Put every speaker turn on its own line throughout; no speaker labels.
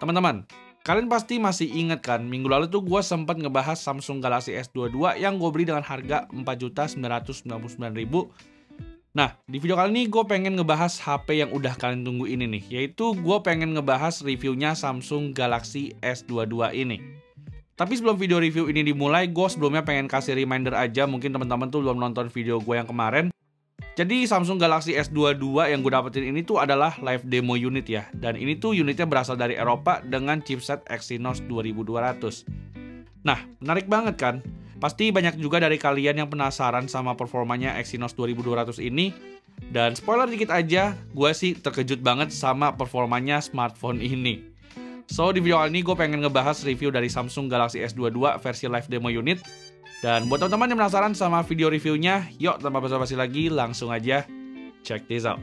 Teman-teman, kalian pasti masih inget kan, minggu lalu tuh gue sempat ngebahas Samsung Galaxy S22 yang gue beli dengan harga 4.999.000. Nah, di video kali ini gue pengen ngebahas HP yang udah kalian tunggu ini nih, yaitu gue pengen ngebahas reviewnya Samsung Galaxy S22 ini. Tapi sebelum video review ini dimulai, gue sebelumnya pengen kasih reminder aja, mungkin teman-teman tuh belum nonton video gue yang kemarin. Jadi Samsung Galaxy S22 yang gue dapetin ini tuh adalah live demo unit ya. Dan ini tuh unitnya berasal dari Eropa dengan chipset Exynos 2200. Nah, menarik banget kan? Pasti banyak juga dari kalian yang penasaran sama performanya Exynos 2200 ini. Dan spoiler dikit aja, gue sih terkejut banget sama performanya smartphone ini. So, di video kali ini gue pengen ngebahas review dari Samsung Galaxy S22 versi live demo unit. Dan buat teman-teman yang penasaran sama video reviewnya, yuk tanpa basa-basi lagi langsung aja check this out.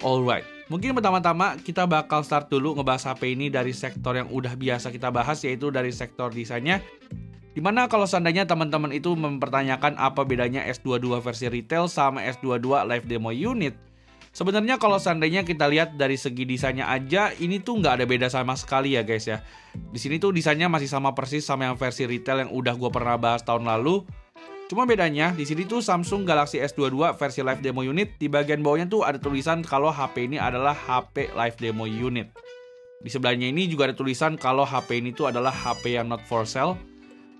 Alright, mungkin pertama-tama kita bakal start dulu ngebahas HP ini dari sektor yang udah biasa kita bahas, yaitu dari sektor desainnya. Dimana kalau seandainya teman-teman itu mempertanyakan apa bedanya S22 versi retail sama S22 live demo unit, sebenarnya kalau seandainya kita lihat dari segi desainnya aja, ini tuh nggak ada beda sama sekali ya guys ya. Di sini tuh desainnya masih sama persis sama yang versi retail yang udah gue pernah bahas tahun lalu. Cuma bedanya di sini tuh Samsung Galaxy S22 versi live demo unit, di bagian bawahnya tuh ada tulisan kalau HP ini adalah HP live demo unit. Di sebelahnya ini juga ada tulisan kalau HP ini tuh adalah HP yang not for sale.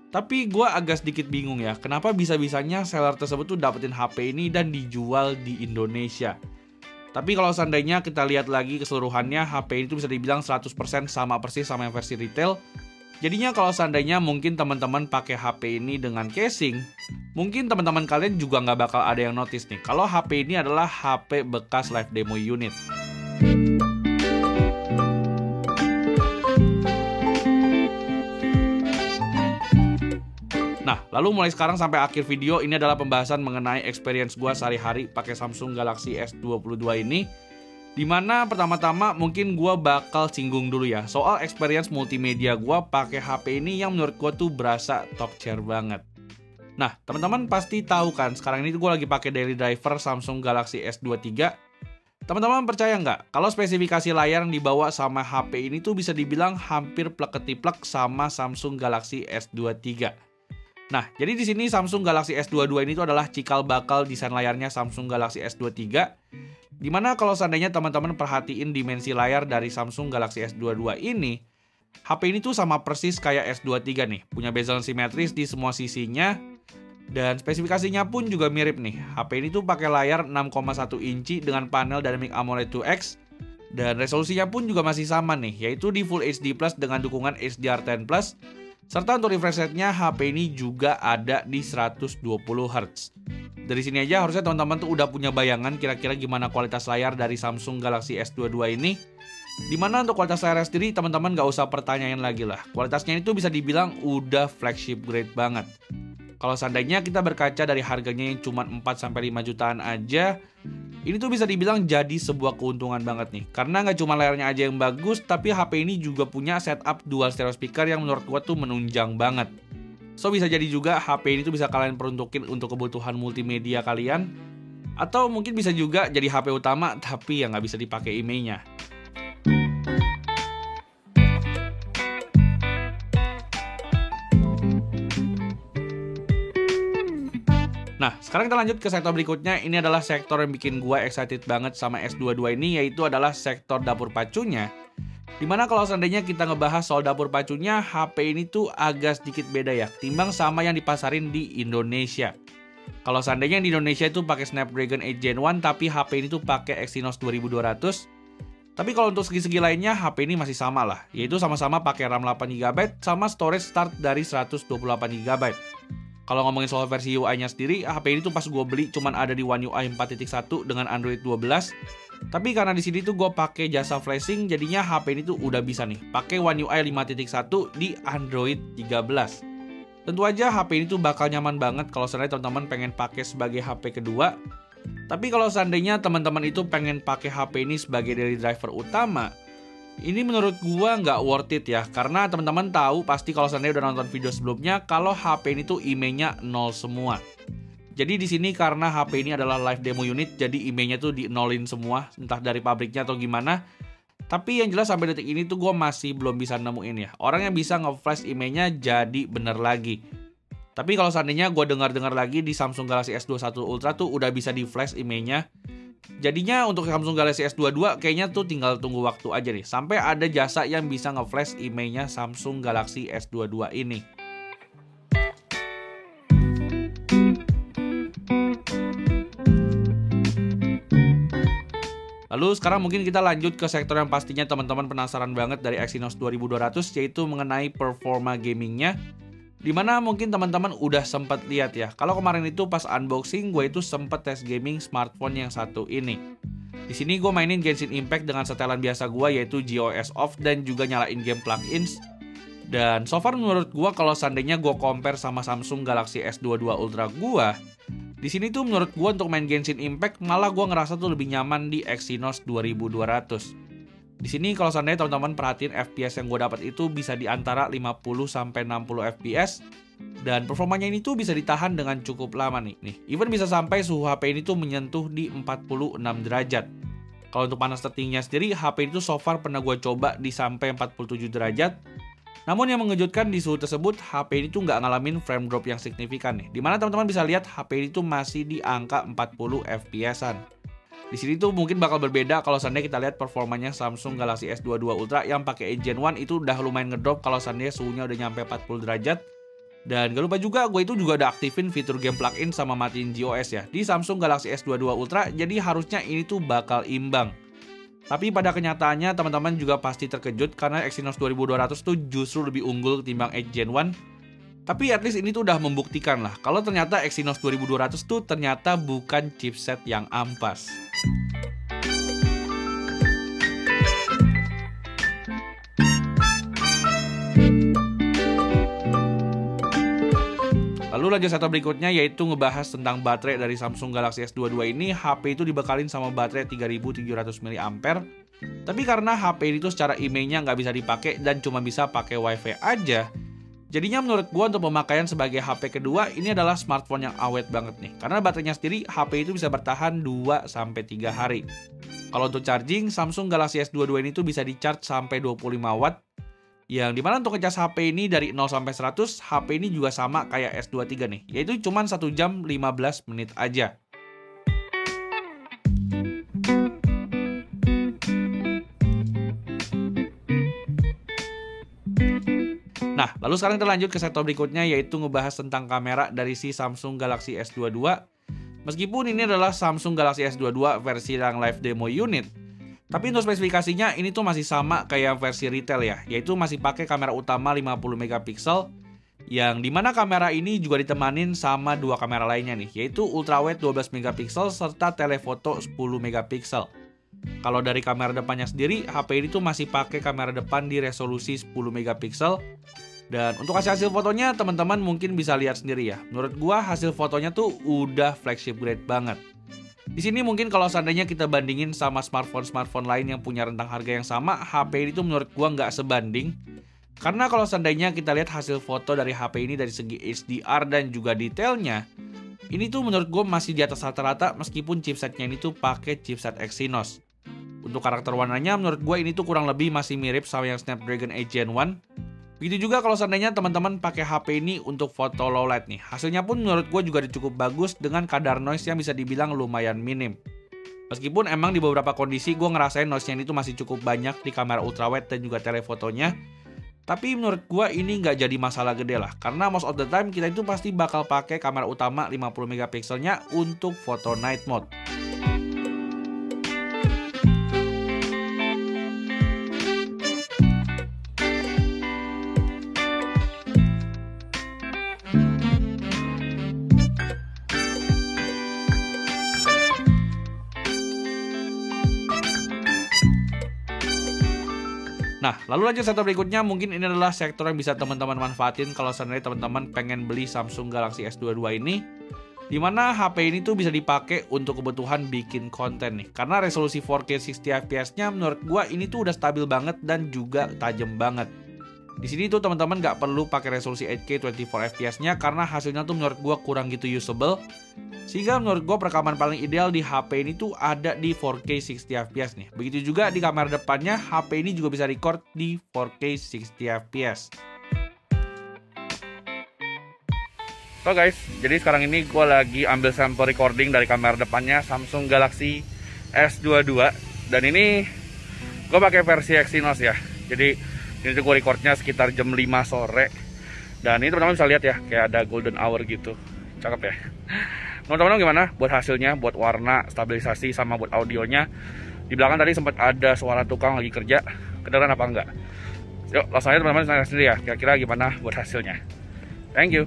Tapi gue agak sedikit bingung ya, kenapa bisa-bisanya seller tersebut tuh dapetin HP ini dan dijual di Indonesia. Tapi kalau seandainya kita lihat lagi keseluruhannya, HP ini tuh bisa dibilang 100% sama persis sama yang versi retail. Jadinya kalau seandainya mungkin teman-teman pakai HP ini dengan casing, mungkin teman-teman kalian juga nggak bakal ada yang notice nih kalau HP ini adalah HP bekas live demo unit. Nah, lalu mulai sekarang sampai akhir video ini adalah pembahasan mengenai experience gue sehari-hari pakai Samsung Galaxy S22 ini. Dimana pertama-tama mungkin gue bakal singgung dulu ya soal experience multimedia gue pakai HP ini yang menurut gue tuh berasa top tier banget. Nah, teman-teman pasti tahu kan sekarang ini gue lagi pakai daily driver Samsung Galaxy S23. Teman-teman percaya nggak kalau spesifikasi layar yang dibawa sama HP ini tuh bisa dibilang hampir plek-ketiplek sama Samsung Galaxy S23. Nah, jadi di sini Samsung Galaxy S22 ini tuh adalah cikal bakal desain layarnya Samsung Galaxy S23. Dimana kalau seandainya teman-teman perhatiin dimensi layar dari Samsung Galaxy S22 ini, HP ini tuh sama persis kayak S23 nih, punya bezel simetris di semua sisinya. Dan spesifikasinya pun juga mirip nih. HP ini tuh pakai layar 6,1 inci dengan panel Dynamic AMOLED 2X. Dan resolusinya pun juga masih sama nih, yaitu di Full HD Plus dengan dukungan HDR10+. Serta untuk refresh rate-nya HP ini juga ada di 120 Hz. Dari sini aja harusnya teman-teman tuh udah punya bayangan kira-kira gimana kualitas layar dari Samsung Galaxy S22 ini. Dimana untuk kualitas layar sendiri teman-teman gak usah pertanyain lagi lah. Kualitasnya itu bisa dibilang udah flagship grade banget. Kalau seandainya kita berkaca dari harganya yang cuma 4-5 jutaan aja, ini tuh bisa dibilang jadi sebuah keuntungan banget nih. Karena nggak cuma layarnya aja yang bagus, tapi HP ini juga punya setup dual stereo speaker yang menurut gua tuh menunjang banget. So bisa jadi juga HP ini tuh bisa kalian peruntukin untuk kebutuhan multimedia kalian. Atau mungkin bisa juga jadi HP utama, tapi ya nggak bisa dipakai IMEI-nya. Nah, sekarang kita lanjut ke sektor berikutnya. Ini adalah sektor yang bikin gue excited banget sama S22 ini, yaitu adalah sektor dapur pacunya. Dimana kalau seandainya kita ngebahas soal dapur pacunya, HP ini tuh agak sedikit beda ya, timbang sama yang dipasarin di Indonesia. Kalau seandainya di Indonesia itu pakai Snapdragon 8 Gen 1, tapi HP ini tuh pakai Exynos 2200. Tapi kalau untuk segi-segi lainnya, HP ini masih sama lah, yaitu sama-sama pakai RAM 8GB sama storage start dari 128GB. Kalau ngomongin soal versi UI-nya sendiri, HP ini tuh pas gue beli cuman ada di One UI 4.1 dengan Android 12. Tapi karena di sini tuh gue pakai jasa flashing, jadinya HP ini tuh udah bisa nih pakai One UI 5.1 di Android 13. Tentu aja HP ini tuh bakal nyaman banget kalau seandainya teman-teman pengen pakai sebagai HP kedua. Tapi kalau seandainya teman-teman itu pengen pakai HP ini sebagai daily driver utama, Ini menurut gua nggak worth it ya, karena teman-teman tahu pasti kalau seandainya udah nonton video sebelumnya, kalau HP ini tuh IMEI-nya 0 semua. Jadi di sini karena HP ini adalah live demo unit, jadi IMEI-nya tuh di-nolin semua, entah dari pabriknya atau gimana. Tapi yang jelas sampai detik ini tuh gua masih belum bisa nemuin ya, orang yang bisa nge-flash IMEI-nya jadi bener lagi. Tapi kalau seandainya gua dengar-dengar lagi di Samsung Galaxy S21 Ultra tuh udah bisa di-flash IMEI-nya. Jadinya untuk Samsung Galaxy S22 kayaknya tuh tinggal tunggu waktu aja nih sampai ada jasa yang bisa nge-flash IMEI-nya Samsung Galaxy S22 ini. Lalu sekarang mungkin kita lanjut ke sektor yang pastinya teman-teman penasaran banget dari Exynos 2200, yaitu mengenai performa gamingnya. Dimana mungkin teman-teman udah sempat lihat ya, kalau kemarin itu pas unboxing gue itu sempet tes gaming smartphone yang satu ini. Di sini gue mainin Genshin Impact dengan setelan biasa gue, yaitu GOS off dan juga nyalain game plugins. Dan so far menurut gue kalau seandainya gue compare sama Samsung Galaxy S22 Ultra gue, di sini tuh menurut gue untuk main Genshin Impact malah gue ngerasa tuh lebih nyaman di Exynos 2200. Di sini kalau seandainya teman-teman perhatiin FPS yang gue dapat itu bisa di antara 50-60 FPS, dan performanya ini tuh bisa ditahan dengan cukup lama nih. Even bisa sampai suhu HP ini tuh menyentuh di 46 derajat. Kalau untuk panas tertingginya sendiri, HP itu so far pernah gue coba di sampai 47 derajat. Namun yang mengejutkan di suhu tersebut, HP ini tuh nggak ngalamin frame drop yang signifikan nih. Dimana teman-teman bisa lihat HP ini tuh masih di angka 40 FPS-an. Di sini tuh mungkin bakal berbeda kalau seandainya kita lihat performanya Samsung Galaxy S22 Ultra yang pakai Gen 1 itu udah lumayan ngedrop kalau seandainya suhunya udah nyampe 40 derajat. Dan gak lupa juga gue itu juga udah aktifin fitur game plugin sama matiin GOS ya di Samsung Galaxy S22 Ultra, jadi harusnya ini tuh bakal imbang. Tapi pada kenyataannya teman-teman juga pasti terkejut karena Exynos 2200 tuh justru lebih unggul ketimbang Gen 1. Tapi at least ini tuh udah membuktikan lah kalau ternyata Exynos 2200 tuh ternyata bukan chipset yang ampas. Lalu lanjut sektor berikutnya yaitu ngebahas tentang baterai dari Samsung Galaxy S22 ini. HP itu dibekalin sama baterai 3700 mAh. Tapi karena HP ini tuh secara IMEI-nya nggak bisa dipakai dan cuma bisa pakai WiFi aja, jadinya menurut gua untuk pemakaian sebagai HP kedua ini adalah smartphone yang awet banget nih. Karena baterainya sendiri HP itu bisa bertahan 2-3 hari. Kalau untuk charging, Samsung Galaxy S22 ini tuh bisa di-charge sampai 25 watt. Yang dimana untuk ngecas HP ini dari 0 sampai 100, HP ini juga sama kayak S23 nih, yaitu cuman 1 jam 15 menit aja. Nah, lalu sekarang kita lanjut ke sektor berikutnya yaitu ngebahas tentang kamera dari si Samsung Galaxy S22. Meskipun ini adalah Samsung Galaxy S22 versi yang live demo unit, tapi untuk spesifikasinya ini tuh masih sama kayak versi retail ya, yaitu masih pakai kamera utama 50 megapiksel, yang dimana kamera ini juga ditemanin sama dua kamera lainnya nih, yaitu ultrawide 12 megapiksel serta telefoto 10 megapiksel. Kalau dari kamera depannya sendiri, HP ini tuh masih pakai kamera depan di resolusi 10 megapiksel. Dan untuk hasil fotonya teman-teman mungkin bisa lihat sendiri ya. Menurut gua hasil fotonya tuh udah flagship grade banget. Di sini mungkin kalau seandainya kita bandingin sama smartphone lain yang punya rentang harga yang sama, HP ini tuh menurut gua nggak sebanding. Karena kalau seandainya kita lihat hasil foto dari HP ini dari segi HDR dan juga detailnya, ini tuh menurut gua masih di atas rata-rata meskipun chipsetnya ini tuh pakai chipset Exynos. Untuk karakter warnanya menurut gua ini tuh kurang lebih masih mirip sama yang Snapdragon 8 Gen 1. Begitu juga kalau seandainya teman-teman pakai HP ini untuk foto low light nih. Hasilnya pun menurut gue juga cukup bagus dengan kadar noise yang bisa dibilang lumayan minim. Meskipun emang di beberapa kondisi gue ngerasain noise-nya ini tuh masih cukup banyak di kamera ultrawide dan juga telefotonya. Tapi menurut gue ini nggak jadi masalah gede lah. Karena most of the time kita itu pasti bakal pakai kamera utama 50 megapikselnya untuk foto night mode. Nah, lalu lanjut sektor berikutnya, mungkin ini adalah sektor yang bisa teman-teman manfaatin kalau seandainya teman-teman pengen beli Samsung Galaxy S22 ini. Dimana HP ini tuh bisa dipakai untuk kebutuhan bikin konten nih. Karena resolusi 4K 60 fps-nya menurut gua ini tuh udah stabil banget dan juga tajam banget. Di sini tuh teman-teman nggak perlu pakai resolusi 8K 24 fps-nya karena hasilnya tuh menurut gua kurang gitu usable. Sehingga menurut gua perekaman paling ideal di HP ini tuh ada di 4K 60 fps nih. Begitu juga di kamera depannya, HP ini juga bisa record di 4K 60 fps. So guys, jadi sekarang ini gue lagi ambil sampel recording dari kamera depannya Samsung Galaxy S22. Dan ini gue pakai versi Exynos ya. Jadi ini tuh gue recordnya sekitar jam 5 sore. Dan ini teman-teman bisa lihat ya, kayak ada golden hour gitu. Cakep ya. Teman-teman gimana buat hasilnya, buat warna, stabilisasi, sama buat audionya. Di belakang tadi sempat ada suara tukang lagi kerja. Kedengeran apa enggak? Yuk langsung aja teman-teman tanya sendiri ya, kira-kira gimana buat hasilnya. Thank you.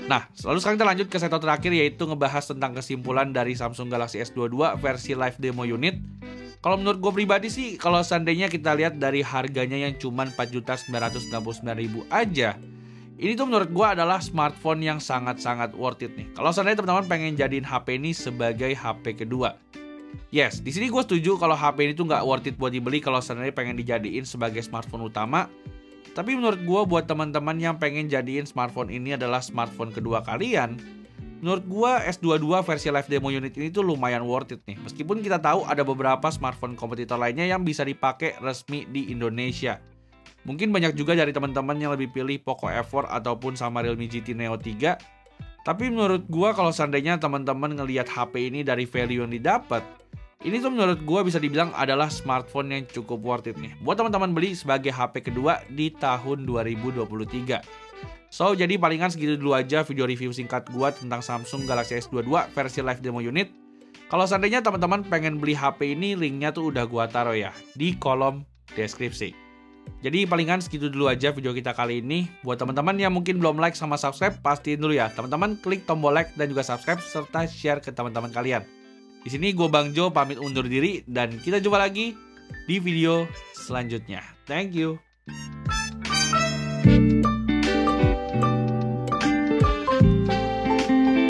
Nah, lalu sekarang kita lanjut ke setup terakhir, yaitu ngebahas tentang kesimpulan dari Samsung Galaxy S22 versi live demo unit. Kalau menurut gue pribadi sih, kalau seandainya kita lihat dari harganya yang cuma 4.999.000 aja, ini tuh menurut gue adalah smartphone yang sangat-sangat worth it nih. Kalau seandainya teman-teman pengen jadiin HP ini sebagai HP kedua. Yes, di sini gue setuju kalau HP ini tuh nggak worth it buat dibeli kalau seandainya pengen dijadiin sebagai smartphone utama. Tapi menurut gue buat teman-teman yang pengen jadiin smartphone ini adalah smartphone kedua kalian, menurut gue S22 versi live demo unit ini tuh lumayan worth it nih. Meskipun kita tahu ada beberapa smartphone kompetitor lainnya yang bisa dipakai resmi di Indonesia. Mungkin banyak juga dari teman-teman yang lebih pilih Poco F4 ataupun sama Realme GT Neo 3. Tapi menurut gue kalau seandainya teman-teman ngelihat HP ini dari value yang didapat, ini tuh menurut gue bisa dibilang adalah smartphone yang cukup worth it nih buat teman-teman beli sebagai HP kedua di tahun 2023. So, jadi palingan segitu dulu aja video review singkat gue tentang Samsung Galaxy S22 versi live demo unit. Kalau seandainya teman-teman pengen beli HP ini, linknya tuh udah gue taruh ya di kolom deskripsi. Jadi palingan segitu dulu aja video kita kali ini. Buat teman-teman yang mungkin belum like sama subscribe, pastiin dulu ya teman-teman klik tombol like dan juga subscribe serta share ke teman-teman kalian. Di sini gue Bang Jo pamit undur diri dan kita jumpa lagi di video selanjutnya. Thank you.